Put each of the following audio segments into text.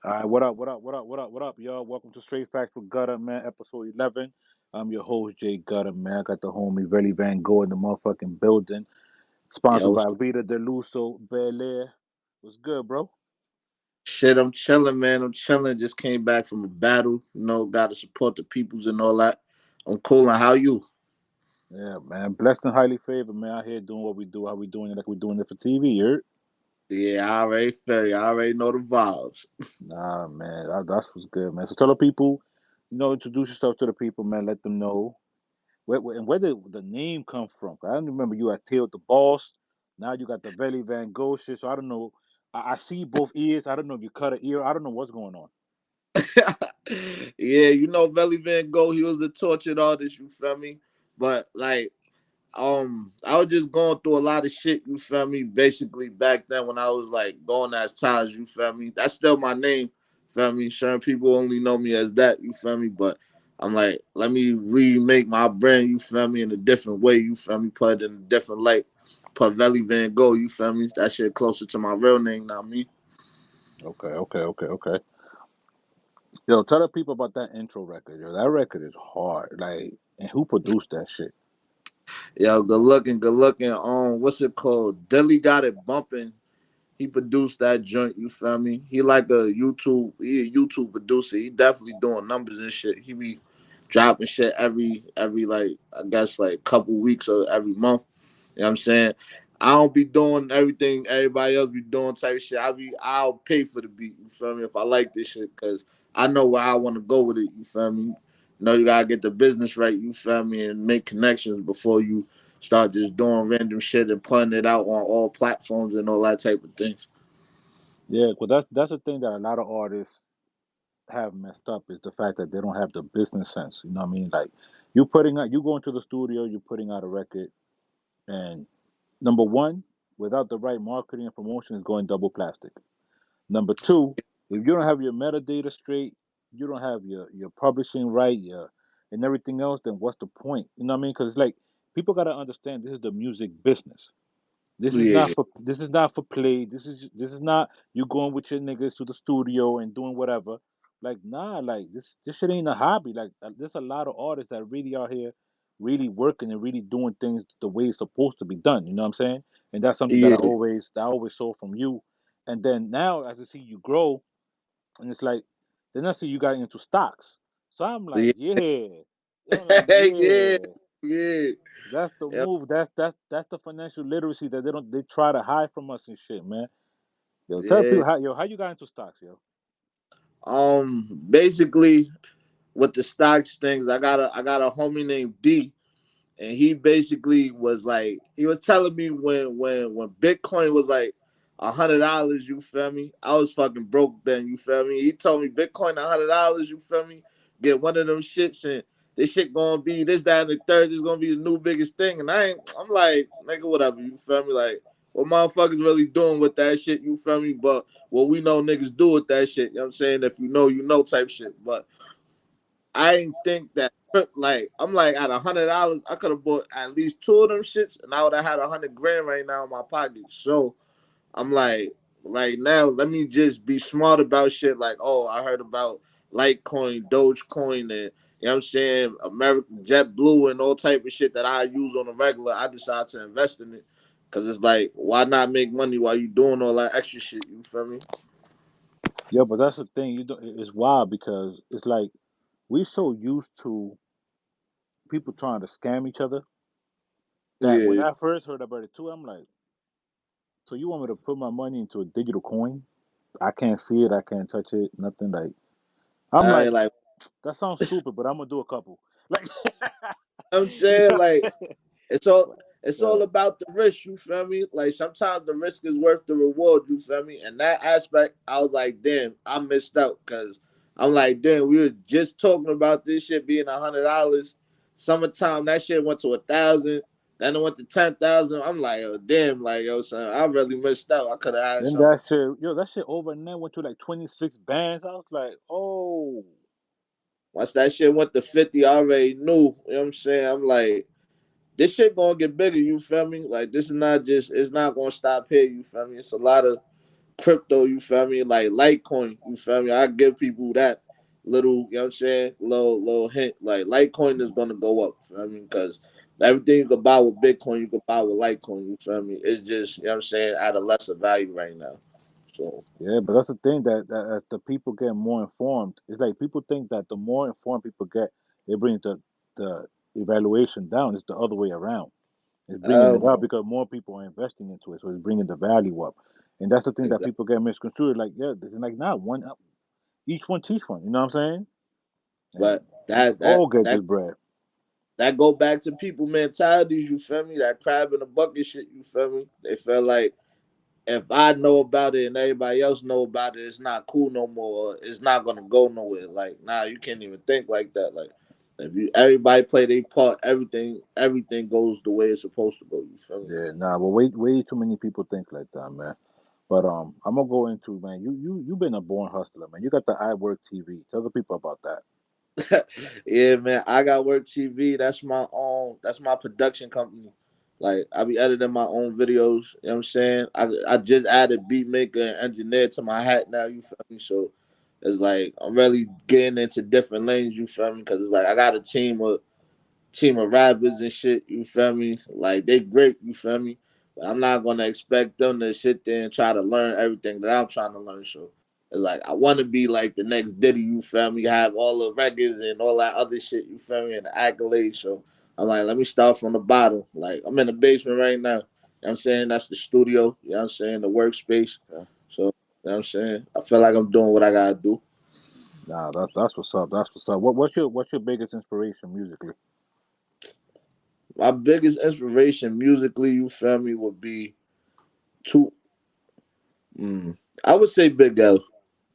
All right, what up, what up, what up, what up, what up, y'all? Welcome to Straight Facts with Gutta, man, episode 11. I'm your host, Jay Gutta, man. I got the homie Velly Van Gogh in the motherfucking building. Sponsored Yo, by Vita de Luso, Bel Air. What's good, bro? shit, I'm chilling, man. I'm chilling. Just came back from a battle. Got to support the peoples and all that. I'm cool. And how you? Yeah, man. Blessed and highly favored, man. Out here doing what we do, how we doing it like we doing it for TV, you heard? Yeah, I already feel you. I already know the vibes. Nah, man. That's what's good, man. So tell the people, introduce yourself to the people, man. Let them know where did the name come from? 'Cause I don't remember you had Tail the Boss. Now you got the Velly Van Gogh shit. So I don't know. I see both ears. I don't know if you cut an ear. I don't know what's going on. Yeah, Velly Van Gogh, he was the tortured artist, you feel me? But I was just going through a lot of shit, you feel me? Basically back then when I was like going as Taj, you feel me? That's still my name, feel me? Certain people only know me as that, you feel me? But I'm like, let me remake my brand, you feel me, in a different way, you feel me? Put it in a different light. Put Velly Van Gogh, you feel me? That shit closer to my real name, not me. Okay, okay, okay, okay. Yo, tell the people about that intro record. Yo, that record is hard. Like, and who produced that shit? Yo, good looking, good looking. What's it called? Dilly got it bumping. He produced that joint, you feel me? He a YouTube producer. He definitely doing numbers and shit. He be dropping shit every like I guess like couple weeks or every month. You know what I'm saying? I don't be doing everything everybody else be doing type shit. I'll pay for the beat, you feel me, if I like this shit, cause I know where I wanna go with it, you feel me? You gotta get the business right, you feel me, and make connections before you start just doing random shit and putting it out on all platforms and all that type of things. Yeah, well, that's the thing that a lot of artists have messed up is the fact that they don't have the business sense. You know what I mean? Like, you go into the studio, you're putting out a record, and number one, without the right marketing and promotion, is going double plastic. Number two, if you don't have your metadata straight, you don't have your publishing right, and everything else, then what's the point? You know what I mean? Because like people gotta understand this is the music business. Yeah, This is not for play. This is not you going with your niggas to the studio and doing whatever. Like nah, like this shit ain't a hobby. Like there's a lot of artists that really are here, really working and really doing things the way it's supposed to be done. You know what I'm saying? And that's something yeah, that I always saw from you. And then now as I see you grow, and it's like then I see you got into stocks. So I'm like, yeah, yeah. I'm like, yeah, yeah. yeah, That's the yep. move. That's the financial literacy that they try to hide from us and shit, man. Yo, tell Yeah. people how you got into stocks, yo. Basically, with the stocks things, I got a homie named D, and he basically was like, he was telling me when Bitcoin was like $100, you feel me? I was fucking broke then, you feel me? He told me Bitcoin $100, you feel me? Get one of them shits and this shit gonna be this, that, and the third. This gonna be the new biggest thing. And I'm like, nigga, whatever, you feel me? Like, what motherfuckers really doing with that shit, you feel me? But what we know niggas do with that shit, you know what I'm saying? If you know type shit. But I ain't think that like I'm like at $100, I could have bought at least two of them shits, and I would have had 100 grand right now in my pocket. So I'm like, right now, let me just be smart about shit. Like, oh, I heard about Litecoin, Dogecoin, and you know what I'm saying, American JetBlue and all type of shit that I use on a regular. I decided to invest in it because it's like, why not make money while you doing all that extra shit? You feel me? Yeah, but that's the thing. It's wild because it's like we so used to people trying to scam each other that when Yeah, I first heard about it too, I'm like, so you want me to put my money into a digital coin? I can't see it, I can't touch it, nothing. Like I'm I like, like that sounds stupid, but I'm gonna do a couple. Like, I'm you saying, know, like It's all it's yeah. all about the risk, you feel me? Like sometimes the risk is worth the reward, you feel me? And that aspect, I was like, damn, I missed out because I'm like, damn, we were just talking about this shit being $100. Summertime, that shit went to 1,000. Then it went to 10,000. I'm like, oh damn, like yo, son, I really missed out. I could have had Then some. that shit, that shit overnight went to like 26 bands. I was like, oh, Once that shit went to 50, I already knew. You know what I'm saying? I'm like, this shit gonna get bigger. You feel me? Like this is not just. It's not gonna stop here. You feel me? It's a lot of crypto, you feel me? Like Litecoin, you feel me? I give people that little, you know what I'm saying? Little hint. Like Litecoin is gonna go up, you feel me? Because everything you could buy with Bitcoin, you could buy with Litecoin, you feel me? It's just, you know what I'm saying, at a lesser value right now. So Yeah, but that's the thing that as the people get more informed, it's like people think that the more informed people get, it brings the evaluation down. It's the other way around. It's bringing it up no. because more people are investing into it, so it's bringing the value up. And that's the thing that Exactly. people get misconstrued. Like, yeah, this is like not one, each one teach one. You know what I'm saying? And But we that that all get that this bread. that go back to people mentalities, you feel me? That crab in the bucket shit, you feel me? They feel like if I know about it and everybody else know about it, it's not cool no more. Or it's not gonna go nowhere. Like, nah, you can't even think like that. Like, if you everybody play their part, everything goes the way it's supposed to go. You feel me? Yeah, nah, but way too many people think like that, man. But I'm gonna go into, man. You been a born hustler, man. You got the I Work TV. Tell the people about that. Yeah, man. I got work TV. That's my own. That's my production company. Like I be editing my own videos. You know what I'm saying? I just added beat maker and engineer to my hat now. You feel me? So it's like I'm really getting into different lanes. You feel me? Because it's like I got a team of rappers and shit. You feel me? Like they great. You feel me? But I'm not gonna expect them to sit there and try to learn everything that I'm trying to learn. So it's like I want to be like the next Diddy. You feel me? Have all the records and all that other shit. You feel me? And the accolades. So I'm like, let me start from the bottom. Like I'm in the basement right now. You know what I'm saying? That's the studio. You know what I'm saying? The workspace. Okay. So you know what I'm saying? I feel like I'm doing what I gotta do. Nah, that's what's up. That's what's up. What's your biggest inspiration musically? My biggest inspiration musically, you feel me, would be two. I would say Big L. You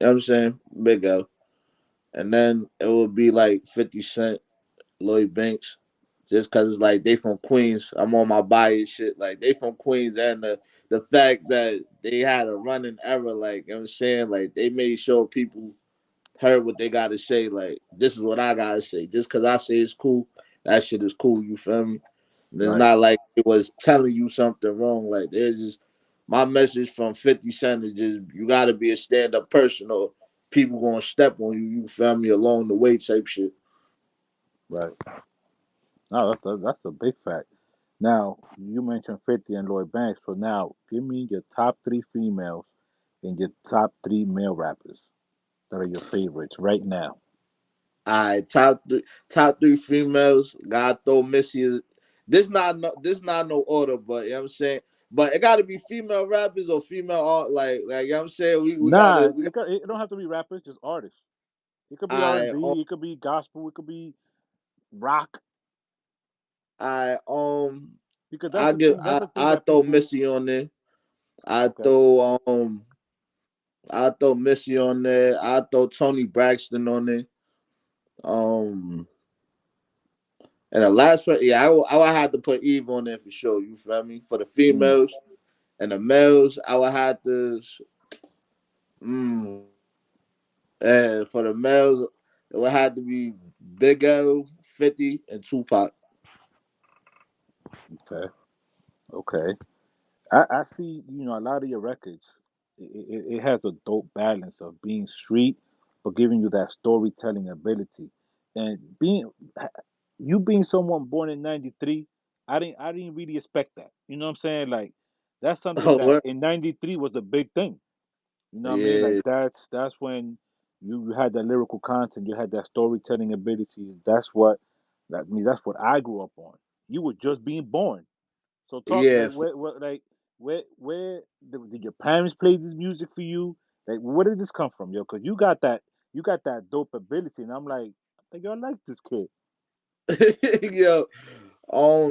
know what I'm saying? Big L. And then it would be like 50 Cent, Lloyd Banks. Just cause it's like they from Queens. I'm on my bias shit. Like they from Queens and the fact that they had a running era, like you know what I'm saying? Like they made sure people heard what they gotta say. Like this is what I gotta say. Just cause I say it's cool, that shit is cool. You feel me? And it's Right, not like it was telling you something wrong. Like they're just my message from 50 Cent is just you gotta be a stand up person or people gonna step on you. You feel me along the way type shit. right. No, that's a big fact. Now you mentioned 50 and Lloyd Banks. So now give me your top three females and your top three male rappers that are your favorites right now. All right, top three females. God throw Missy. This not no order, but you know what I'm saying. But it got to be female rappers or female art. Like you know what I'm saying. We Nah, gotta we got. it don't have to be rappers, just artists. It could be R and I B, it could be gospel, it could be rock. I Because that's I the give thing. That's the thing I that throw people. Missy on there. I Okay. throw I throw Missy on there. I throw Tony Braxton on there. Um and the last one, yeah, I would have to put Eve on there for sure. You feel me? For the Mm, females and the males, I would have to. Mm, and for the males, it would have to be Big L, 50, and Tupac. okay. Okay. I see, a lot of your records. It has a dope balance of being street, but giving you that storytelling ability, and you being someone born in '93. I didn't really expect that. You know what I'm saying? Like that's something Oh, that what? in '93 was a big thing. You know what I mean? Like Yeah, that's when you had that lyrical content, you had that storytelling ability. That's what I grew up on. You were just being born. So talk yeah. like where did your parents play this music for you? Like where did this come from, yo? Because you got that dope ability, and I'm like, yo, I like this kid. Yo,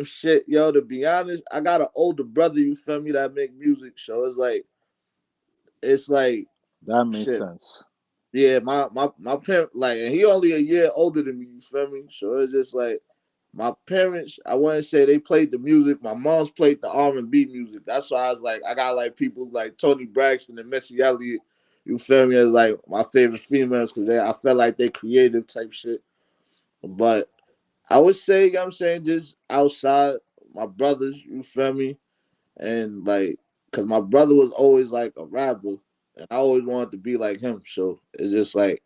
shit, yo. To be honest, I got an older brother. You feel me? That make music. So it's like That makes shit. sense. Yeah, my parent like, and he only a year older than me. You feel me? So it's just like my parents. I wouldn't say they played the music. My mom's played the R&B music. That's why I was like, I got like people like Tony Braxton and Missy Elliott. You feel me? As like my favorite females because I felt like they creative type shit. But I would say, you know what I'm saying, just outside my brothers. You feel me? And like, cause my brother was always like a rapper. and I always wanted to be like him. So it's just like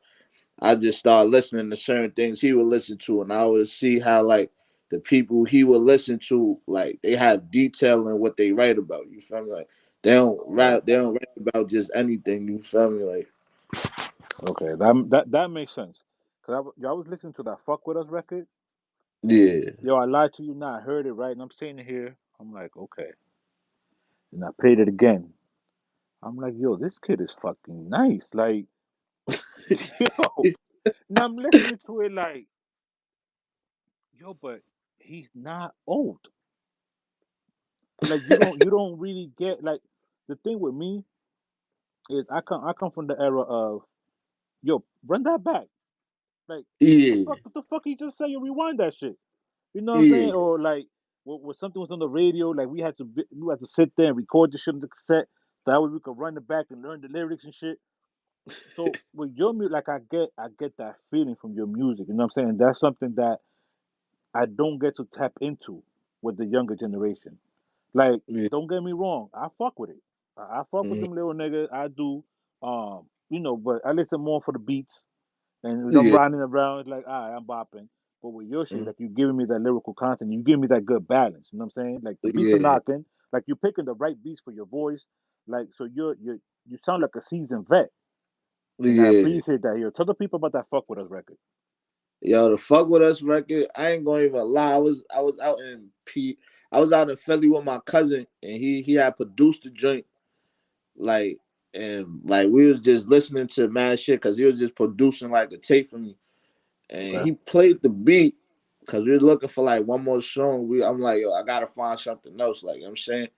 I just started listening to certain things he would listen to, and I would see how like the people he would listen to, like they have detail in what they write about. You feel me? Like Okay. they don't write about just anything. You feel me? Like Okay. That makes sense. Cause I was listening to that "Fuck with Us" record, and yeah, yo, I lied to you. Now I heard it right, and I'm sitting here. I'm like, okay, and I played it again. I'm like, yo, this kid is fucking nice. Like, yo, now I'm listening to it like, yo, but he's not old. Like, you don't really get like the thing with me is I come from the era of yo, run that back. Like, yeah, what the fuck he just say? You rewind that shit. You know what I'm saying? yeah, Or like, when something was on the radio, like we had to sit there and record the shit on the cassette. So that way we could run it back and learn the lyrics and shit. So with your music, like I get that feeling from your music. You know what I'm saying? That's something that I don't get to tap into with the younger generation. Like, yeah. don't get me wrong, I fuck with it. I fuck with Mhm. them little niggas. I do. But I listen more for the beats and with them Yeah. riding around. It's like, all right, I'm bopping. But with your shit, Mhm. like you giving me that lyrical content, you giving me that good balance. You know what I'm saying? Like the beats are Yeah. knocking. Like you're picking the right beats for your voice. Like so, you sound like a seasoned vet, and I Yeah. appreciate that. Here, tell the people about that "Fuck with Us" record. Yo, the fuck with us record. I ain't gonna even lie. I was out in Philly with my cousin, and he had produced the joint, like, and like we was just listening to mad shit because he was just producing like a tape for me, and Okay. he played the beat because we was looking for like one more song. I'm like, yo, I gotta find something else. Like, you know what I'm saying.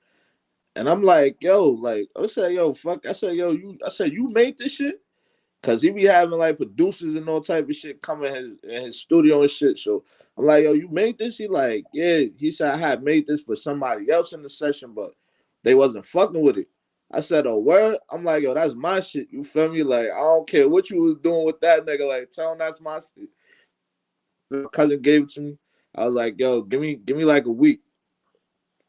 And I'm like, yo, like I said, yo, fuck. I said, you made this shit. Cause he be having like producers and all type of shit coming in his studio and shit. So I'm like, yo, you made this? He like, yeah. He said I had made this for somebody else in the session, but they wasn't fucking with it. I said, oh, word? I'm like, yo, that's my shit. You feel me? Like, I don't care what you was doing with that nigga. Like, tell him that's my shit. My cousin gave it to me. I was like, yo, give me like a week,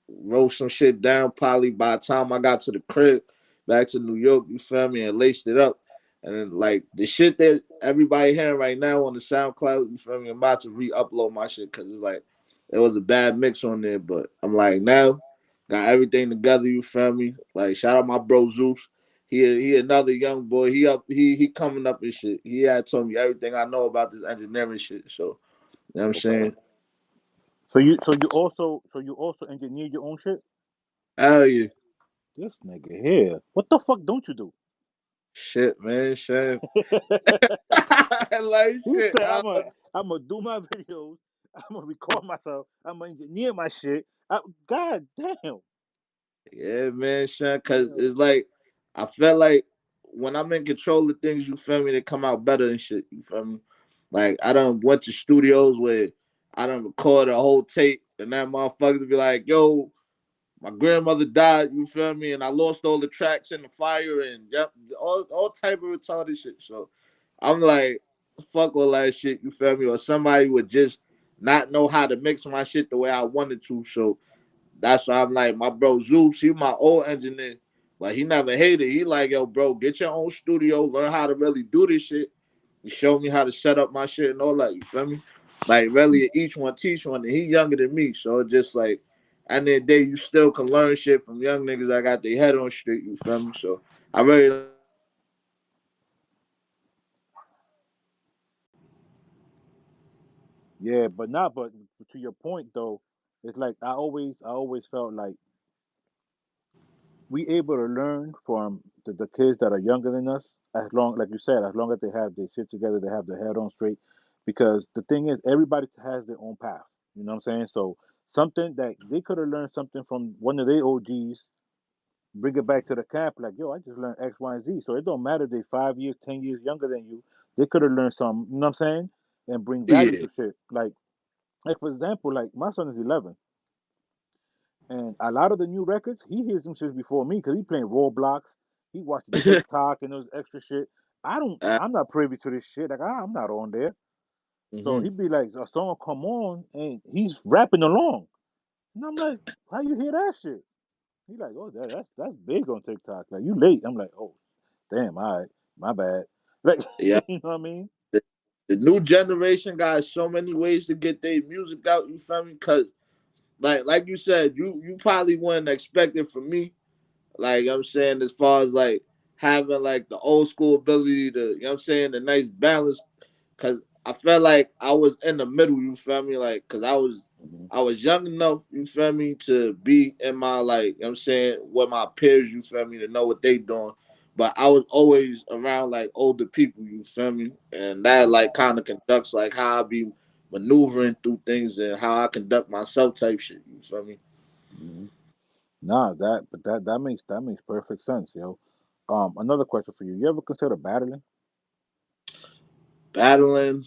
wrote some shit down. Probably by the time I got to the crib, back to New York, you feel me, and laced it up. And then like the shit that everybody hearing right now on the SoundCloud, you feel me, I'm about to re-upload my shit because it's like it was a bad mix on there. But I'm like now got everything together. You feel me? Like shout out my bro Zeus. He another young boy. He coming up and shit. He had told me everything I know about this engineering shit. So you know what I'm Okay. saying? So you also engineer your own shit. Hell yeah. This nigga here. What the fuck don't you do? Shit, man. Shit. like He shit. said, I'm gonna do my videos. I'm gonna record myself. I'm gonna engineer my shit. God damn. Yeah, man, Sean. Cause Yo. it's like I felt like when I'm in control of things, you feel me, they come out better and shit. You feel me? Like I done went to studios where I done record a whole tape, and that motherfucker be like, "Yo, my grandmother died." You feel me? And I lost all the tracks in the fire, and yep, all type of retarded shit. So I'm like, fuck all that shit. You feel me? Or somebody would just not know how to mix my shit the way I wanted to. So that's why I'm like, my bro Zeus, he my old engineer. Like he never hated. He like, yo, bro, get your own studio, learn how to really do this shit. He showed me how to set up my shit and all that. You feel me? Like really, each one teach one. And he younger than me, so it just like, at the end of the day, you still can learn shit from young niggas that got their head on straight. You feel me? So I really don't like that shit. Yeah, but not. But to your point though, it's like I always felt like we able to learn from the kids that are younger than us, as long, like you said, as long as they have their shit together, they have their head on straight. Because the thing is, everybody has their own path. You know what I'm saying? So something that they could have learned something from one of their OGs, bring it back to the camp, like, yo, I just learned X, Y, and Z. So it don't matter if they 5 years, 10 years younger than you. They could have learned something. You know what I'm saying? And bring value Yeah. to shit. Like for example, like my son is 11. And a lot of the new records, he hears them shit before me because he playing Roblox. He watching TikTok and those extra shit. I'm not privy to this shit. Like I'm not on there. So Mm-hmm. he'd be like, a song come on and he's rapping along. And I'm like, how you hear that shit? He like, oh, that's big on TikTok. Like you late. I'm like, oh. Damn, all right, my bad. Like, Yeah, you know what I mean? the, the new generation got so many ways to get their music out. You feel me? Cause like you said, you probably wouldn't expect it from me. Like I'm saying, as far as like having like the old school ability to, I'm saying, the nice balance. Cause I felt like I was in the middle, you feel me? Like, cause Hmm. I was young enough, you feel me, to be in my like, I'm saying, with my peers, you feel me, to know what they doing. But I was always around like older people, you feel me? And that Hmm. like kind of conducts like how I be maneuvering through things and how I conduct myself type shit, you feel me? Hmm. Nah, that makes perfect sense, yo. Another question for you. You ever consider battling? Battling.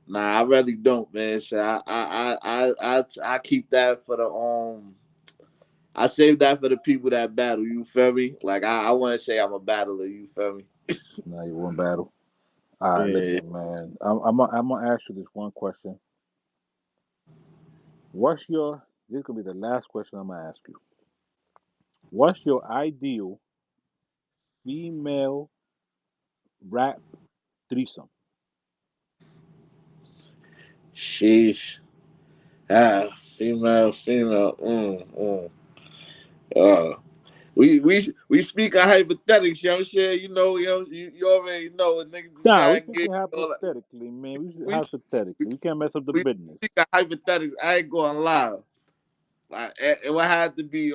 Nah, I really don't, man. So I keep that for the I save that for the people that battle. You feel me? Like I want to say I'm a battler. You feel me? Nah, you won't battle. All right, Yeah. listen, man. I'm gonna ask you this one question. What's your This is gonna be the last question I'm gonna ask you. What's your ideal female rap threesome? Sheesh. Ah, female. Uh, we speak of hypothetics. You know what I'm saying? You already know a nigga be Nah, we mad thinking gay. hypothetically, man. We We hypothetically. We can't mess up the we business. speak of hypothetics. I ain't going live. Like it would have to be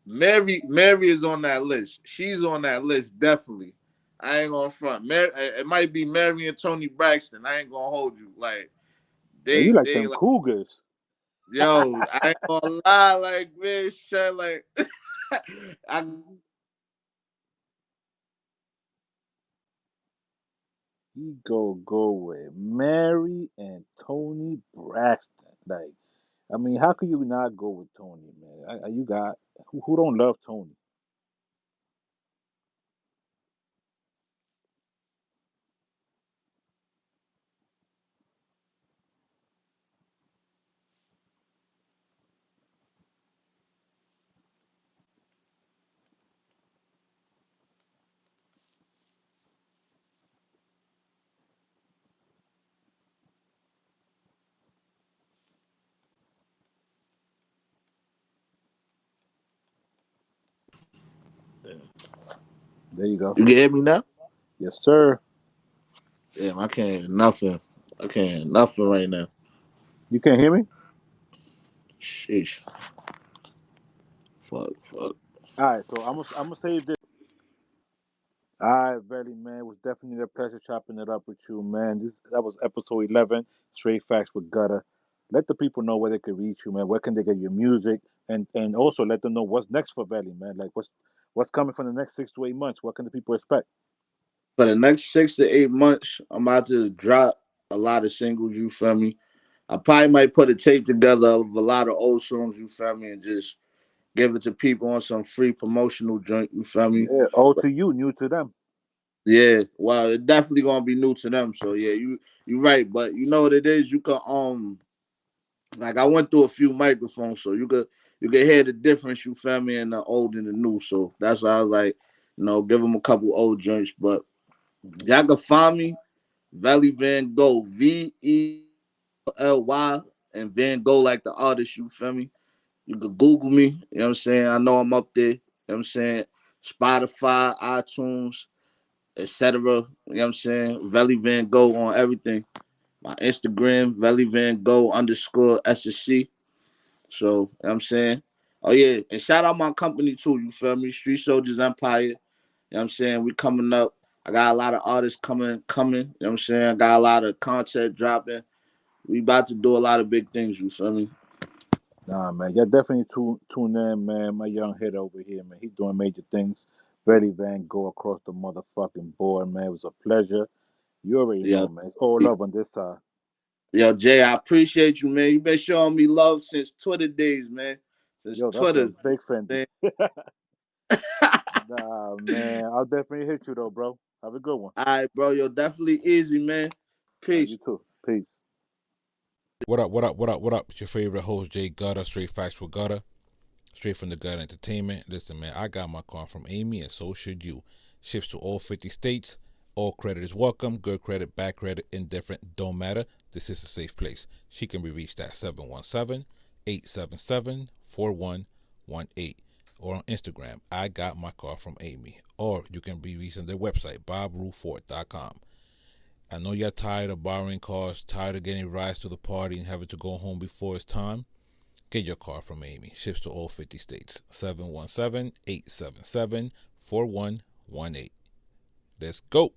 Mary is on that list. She's on that list definitely. I ain't gonna front. Mary, it might be Mary and Tony Braxton. I ain't gonna hold you. Like Man, you like they them like cougars. yo. I ain't gonna lie. Like man, shit. Like I He go with Mary and Tony Braxton. Like, I mean, how could you not go with Tony, man? You got who don't love Tony? There you go. you can hear me now. Yes, sir. Damn, I can't hear nothing. I can't hear nothing right now. You can't hear me? Sheesh. Fuck. All right, so I'm gonna save this. All right, Velly, man, it was definitely a pleasure chopping it up with you, man. That was episode 11, Straight Facts with Gutta. Let the people know where they can reach you, man. Where can they get your music, and also let them know what's next for Velly, man. Like what's coming for the next 6 to 8 months. What can the people expect? For the next 6 to 8 months, I'm about to drop a lot of singles. You feel me? I probably might put a tape together of a lot of old songs. You feel me? And just give it to people on some free promotional joint. You feel me? Yeah, old But to you, new to them. yeah, well, it's definitely gonna be new to them. So yeah, you right. But you know what it is? You can like I went through a few microphones, so you could hear the difference. You feel me? In the old and the new. So that's why I was like, give them a couple old joints. But Hmm. y'all can find me Velly Van Gogh, VELY, and Van Gogh like the artist. You feel me? You could Google me. You know what I'm saying? I know I'm up there. You know what I'm saying? Spotify, iTunes, etc. You know what I'm saying? Velly Van Gogh on everything. My Instagram, Velly Van Gogh underscore SSC. So, you know what I'm saying? Oh, yeah. And shout out my company, too. You feel me? Street Soldiers Empire. You know what I'm saying? We coming up. I got a lot of artists coming. You know what I'm saying? I got a lot of content dropping. We about to do a lot of big things, you feel me? Nah, man, y'all definitely tune in, man. My young head over here, man. He's doing major things. Velly Van Gogh across the motherfucking board, man. It was a pleasure. You already Yeah. know, man. It's all love on this side. Yo, Jay, I appreciate you, man. You been showing me love since Twitter days, man. Since Yo, that's a Twitter. big Fendi. Man. Nah, man. I'll definitely hit you though, bro. Have a good one. All right, bro. Yo, definitely easy, man. You Peace. too. Peace. What up? What up? What up? What up? It's your favorite host, Jay Gutta, Straight Facts with Gutta. Straight from the Gut Entertainment. Listen, man, I got my car from Amy, and so should you. Ships to all 50 states. All credit is welcome. Good credit, bad credit, indifferent, don't matter. This is a safe place. She can be reached at 717-877-4118 or on Instagram, I got my car from Amy. Or you can be reached on their website, bobrufort.com. I know you're tired of borrowing cars, tired of getting rides to the party and having to go home before it's time. Get your car from Amy. Ships to all 50 states. 717-877-4118. Let's go.